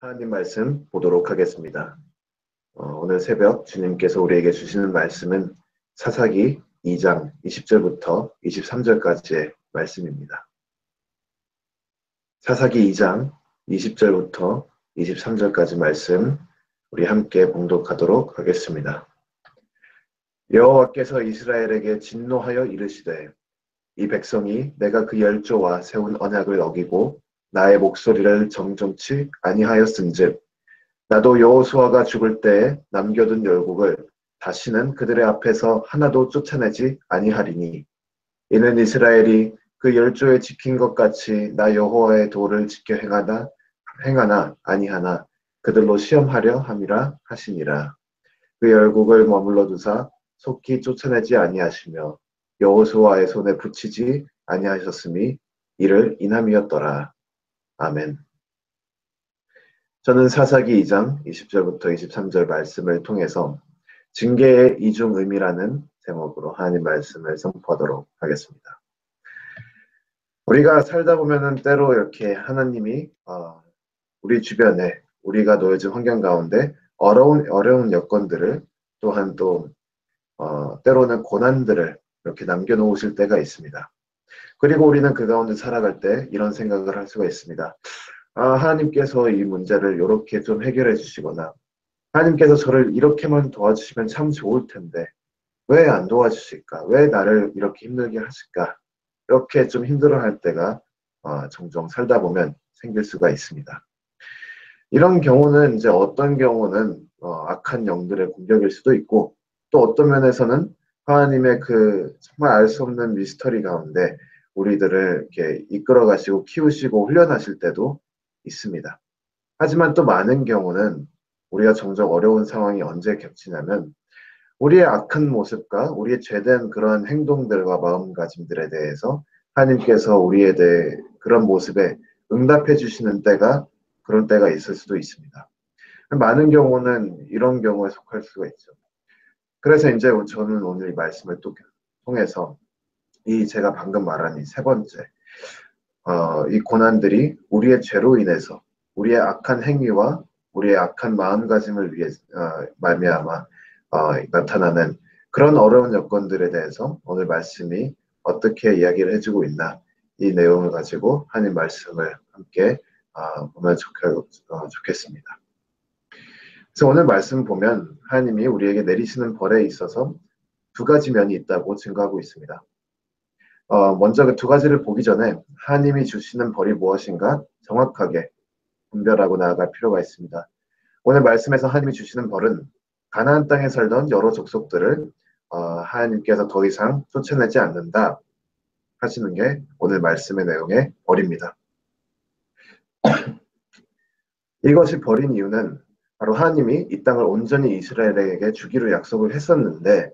하나님 말씀 보도록 하겠습니다. 오늘 새벽 주님께서 우리에게 주시는 말씀은 사사기 2장 20절부터 23절까지의 말씀입니다. 사사기 2장 20절부터 23절까지 말씀 우리 함께 봉독하도록 하겠습니다. 여호와께서 이스라엘에게 진노하여 이르시되 이 백성이 내가 그 열조와 세운 언약을 어기고 나의 목소리를 정정치 아니하였은즉 나도 여호수아가 죽을 때에 남겨둔 열국을 다시는 그들의 앞에서 하나도 쫓아내지 아니하리니 이는 이스라엘이 그 열조에 지킨 것 같이 나 여호와의 도를 지켜 행하나 아니하나 그들로 시험하려 함이라 하시니라. 그 열국을 머물러 두사 속히 쫓아내지 아니하시며 여호수아의 손에 붙이지 아니하셨음이 이를 인함이었더라. 아멘. 저는 사사기 2장 20절부터 23절 말씀을 통해서 징계의 이중 의미라는 제목으로 하나님 말씀을 선포하도록 하겠습니다. 우리가 살다 보면은 때로 이렇게 하나님이 우리 주변에 우리가 놓여진 환경 가운데 어려운 여건들을 또한 또 때로는 고난들을 이렇게 남겨놓으실 때가 있습니다. 그리고 우리는 그 가운데 살아갈 때 이런 생각을 할 수가 있습니다. 하나님께서 이 문제를 이렇게 좀 해결해 주시거나 하나님께서 저를 이렇게만 도와주시면 참 좋을 텐데 왜 안 도와주실까? 왜 나를 이렇게 힘들게 하실까? 이렇게 좀 힘들어할 때가 종종 살다 보면 생길 수가 있습니다. 이런 경우는 이제 어떤 경우는 악한 영들의 공격일 수도 있고 또 어떤 면에서는 하나님의 그 정말 알 수 없는 미스터리 가운데 우리들을 이렇게 이끌어 가시고 키우시고 훈련하실 때도 있습니다. 하지만 또 많은 경우는 우리가 정작 어려운 상황이 언제 겹치냐면 우리의 악한 모습과 우리의 죄된 그런 행동들과 마음가짐들에 대해서 하나님께서 우리에 대해 그런 모습에 응답해 주시는 때가 그런 때가 있을 수도 있습니다. 많은 경우는 이런 경우에 속할 수가 있죠. 그래서 이제 저는 오늘 이 말씀을 또 통해서 이 제가 방금 말한 이 세 번째 이 고난들이 우리의 죄로 인해서 우리의 악한 행위와 우리의 악한 마음가짐을 위해 말미암아 나타나는 그런 어려운 여건들에 대해서 오늘 말씀이 어떻게 이야기를 해주고 있나 이 내용을 가지고 하나님 말씀을 함께 보면 좋겠습니다. 그래서 오늘 말씀 보면 하나님이 우리에게 내리시는 벌에 있어서 두 가지 면이 있다고 증거하고 있습니다. 먼저 그 두 가지를 보기 전에 하나님이 주시는 벌이 무엇인가 정확하게 분별하고 나아갈 필요가 있습니다. 오늘 말씀에서 하나님이 주시는 벌은 가나안 땅에 살던 여러 족속들을 하나님께서 더 이상 쫓아내지 않는다 하시는 게 오늘 말씀의 내용의 벌입니다. 이것이 벌인 이유는 바로 하나님이 이 땅을 온전히 이스라엘에게 주기로 약속을 했었는데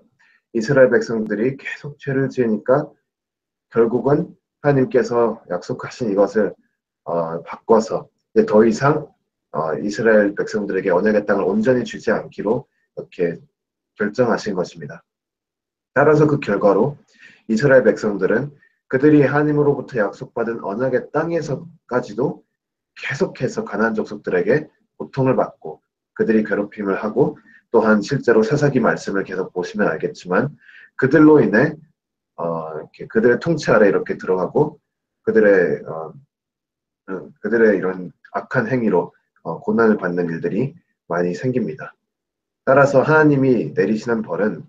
이스라엘 백성들이 계속 죄를 지으니까 결국은 하나님께서 약속하신 이것을 바꿔서 이제 더 이상 이스라엘 백성들에게 언약의 땅을 온전히 주지 않기로 이렇게 결정하신 것입니다. 따라서 그 결과로 이스라엘 백성들은 그들이 하나님으로부터 약속받은 언약의 땅에서까지도 계속해서 가나안 족속들에게 고통을 받고 그들이 괴롭힘을 하고 또한 실제로 사사기 말씀을 계속 보시면 알겠지만 그들로 인해 이렇게 그들의 통치 아래 이렇게 들어가고 그들의 이런 악한 행위로 고난을 받는 일들이 많이 생깁니다. 따라서 하나님이 내리시는 벌은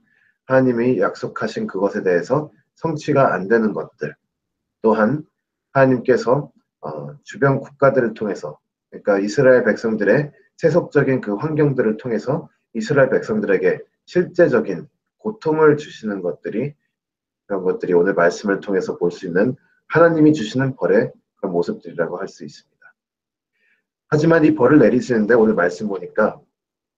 하나님이 약속하신 그것에 대해서 성취가 안 되는 것들, 또한 하나님께서 주변 국가들을 통해서, 그러니까 이스라엘 백성들의 세속적인 그 환경들을 통해서 이스라엘 백성들에게 실제적인 고통을 주시는 것들이 그런 것들이 오늘 말씀을 통해서 볼 수 있는 하나님이 주시는 벌의 그런 모습들이라고 할 수 있습니다. 하지만 이 벌을 내리시는데 오늘 말씀 보니까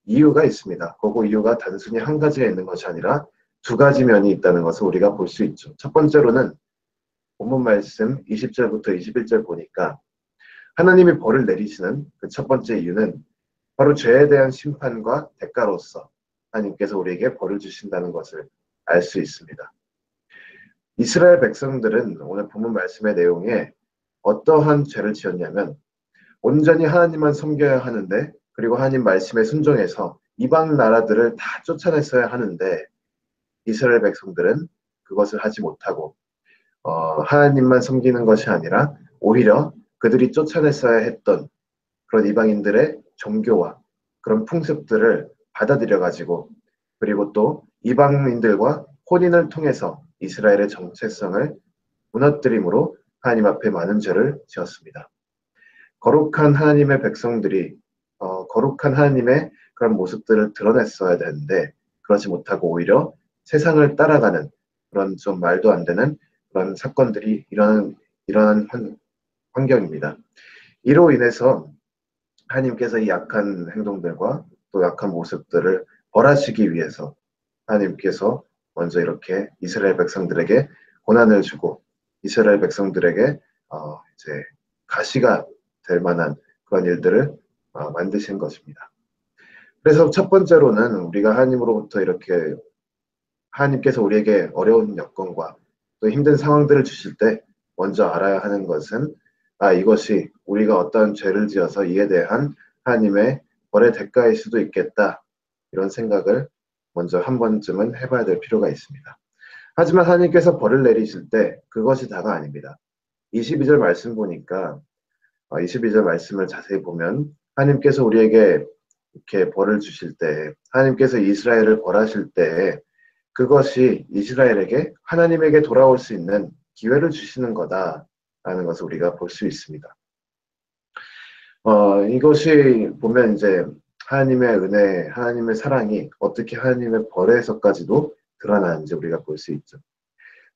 이유가 있습니다. 그 이유가 단순히 한 가지가 있는 것이 아니라 두 가지 면이 있다는 것을 우리가 볼 수 있죠. 첫 번째로는 본문 말씀 20절부터 21절 보니까 하나님이 벌을 내리시는 그 첫 번째 이유는 바로 죄에 대한 심판과 대가로서 하나님께서 우리에게 벌을 주신다는 것을 알 수 있습니다. 이스라엘 백성들은 오늘 본문 말씀의 내용에 어떠한 죄를 지었냐면 온전히 하나님만 섬겨야 하는데, 그리고 하나님 말씀에 순종해서 이방 나라들을 다 쫓아냈어야 하는데, 이스라엘 백성들은 그것을 하지 못하고 하나님만 섬기는 것이 아니라 오히려 그들이 쫓아냈어야 했던 그런 이방인들의 종교와 그런 풍습들을 받아들여 가지고, 그리고 또 이방인들과 혼인을 통해서 이스라엘의 정체성을 무너뜨림으로 하나님 앞에 많은 죄를 지었습니다. 거룩한 하나님의 백성들이 거룩한 하나님의 그런 모습들을 드러냈어야 되는데, 그러지 못하고 오히려 세상을 따라가는 그런 좀 말도 안 되는 그런 사건들이 일어난 환경입니다. 이로 인해서 하나님께서 이 약한 행동들과 또 약한 모습들을 벌하시기 위해서 하나님께서 먼저 이렇게 이스라엘 백성들에게 고난을 주고, 이스라엘 백성들에게 이제 가시가 될 만한 그런 일들을 만드신 것입니다. 그래서 첫 번째로는 우리가 하나님으로부터 이렇게 하나님께서 우리에게 어려운 여건과 또 힘든 상황들을 주실 때 먼저 알아야 하는 것은, 이것이 우리가 어떤 죄를 지어서 이에 대한 하나님의 벌의 대가일 수도 있겠다, 이런 생각을 먼저 한 번쯤은 해봐야 될 필요가 있습니다. 하지만 하나님께서 벌을 내리실 때 그것이 다가 아닙니다. 22절 말씀 보니까 22절 말씀을 자세히 보면 하나님께서 우리에게 이렇게 벌을 주실 때, 하나님께서 이스라엘을 벌하실 때 그것이 이스라엘에게 하나님에게 돌아올 수 있는 기회를 주시는 거다라는 것을 우리가 볼 수 있습니다. 이것이 보면 이제 하나님의 은혜, 하나님의 사랑이 어떻게 하나님의 벌에서까지도 드러나는지 우리가 볼 수 있죠.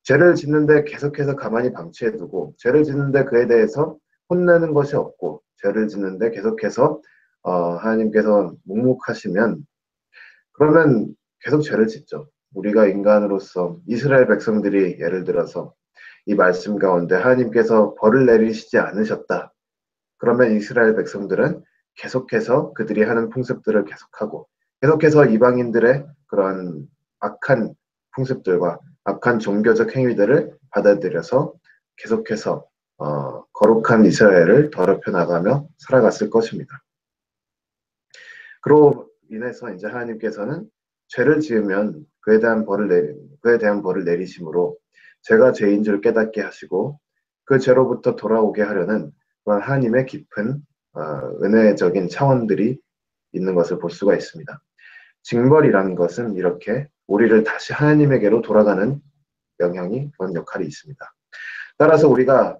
죄를 짓는데 계속해서 가만히 방치해두고, 죄를 짓는데 그에 대해서 혼내는 것이 없고, 죄를 짓는데 계속해서 하나님께서 묵묵하시면, 그러면 계속 죄를 짓죠. 우리가 인간으로서 이스라엘 백성들이 예를 들어서 이 말씀 가운데 하나님께서 벌을 내리시지 않으셨다, 그러면 이스라엘 백성들은 계속해서 그들이 하는 풍습들을 계속하고, 계속해서 이방인들의 그런 악한 풍습들과 악한 종교적 행위들을 받아들여서 계속해서 거룩한 이스라엘을 더럽혀 나가며 살아갔을 것입니다. 그로 인해서 이제 하나님께서는 죄를 지으면 그에 대한 벌을 내리심으로 죄가 죄인 줄 깨닫게 하시고, 그 죄로부터 돌아오게 하려는 그런 하나님의 깊은 은혜적인 차원들이 있는 것을 볼 수가 있습니다. 징벌이라는 것은 이렇게 우리를 다시 하나님에게로 돌아가는 그런 역할이 있습니다. 따라서 우리가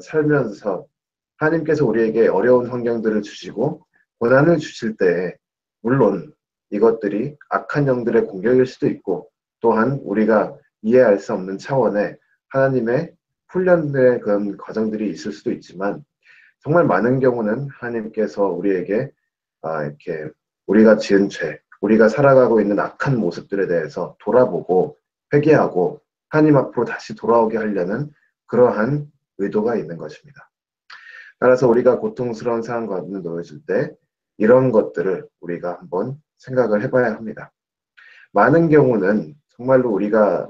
살면서 하나님께서 우리에게 어려운 환경들을 주시고 고난을 주실 때, 물론 이것들이 악한 영들의 공격일 수도 있고, 또한 우리가 이해할 수 없는 차원의 하나님의 훈련의 그런 과정들이 있을 수도 있지만, 정말 많은 경우는 하나님께서 우리에게 이렇게 우리가 지은 죄, 우리가 살아가고 있는 악한 모습들에 대해서 돌아보고 회개하고 하나님 앞으로 다시 돌아오게 하려는 그러한 의도가 있는 것입니다. 따라서 우리가 고통스러운 상황 가운데 놓여질 때 이런 것들을 우리가 한번 생각을 해봐야 합니다. 많은 경우는 정말로 우리가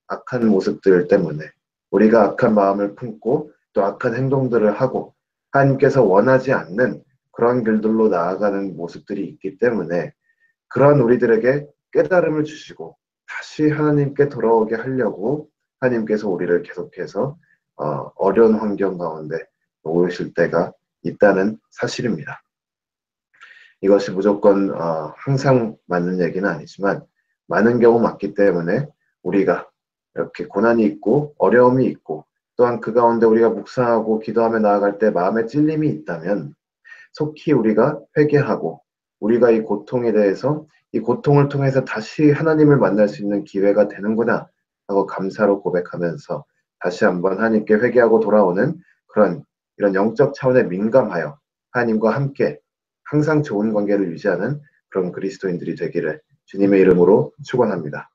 악한 모습들 때문에, 우리가 악한 마음을 품고 또 악한 행동들을 하고 하나님께서 원하지 않는 그런 길들로 나아가는 모습들이 있기 때문에, 그런 우리들에게 깨달음을 주시고 다시 하나님께 돌아오게 하려고 하나님께서 우리를 계속해서 어려운 환경 가운데 놓으실 때가 있다는 사실입니다. 이것이 무조건 항상 맞는 얘기는 아니지만 많은 경우 맞기 때문에, 우리가 이렇게 고난이 있고 어려움이 있고, 또한 그 가운데 우리가 묵상하고 기도하며 나아갈 때 마음에 찔림이 있다면 속히 우리가 회개하고, 우리가 이 고통에 대해서 이 고통을 통해서 다시 하나님을 만날 수 있는 기회가 되는구나 하고 감사로 고백하면서 다시 한번 하나님께 회개하고 돌아오는 이런 영적 차원에 민감하여 하나님과 함께 항상 좋은 관계를 유지하는 그런 그리스도인들이 되기를 주님의 이름으로 축원합니다.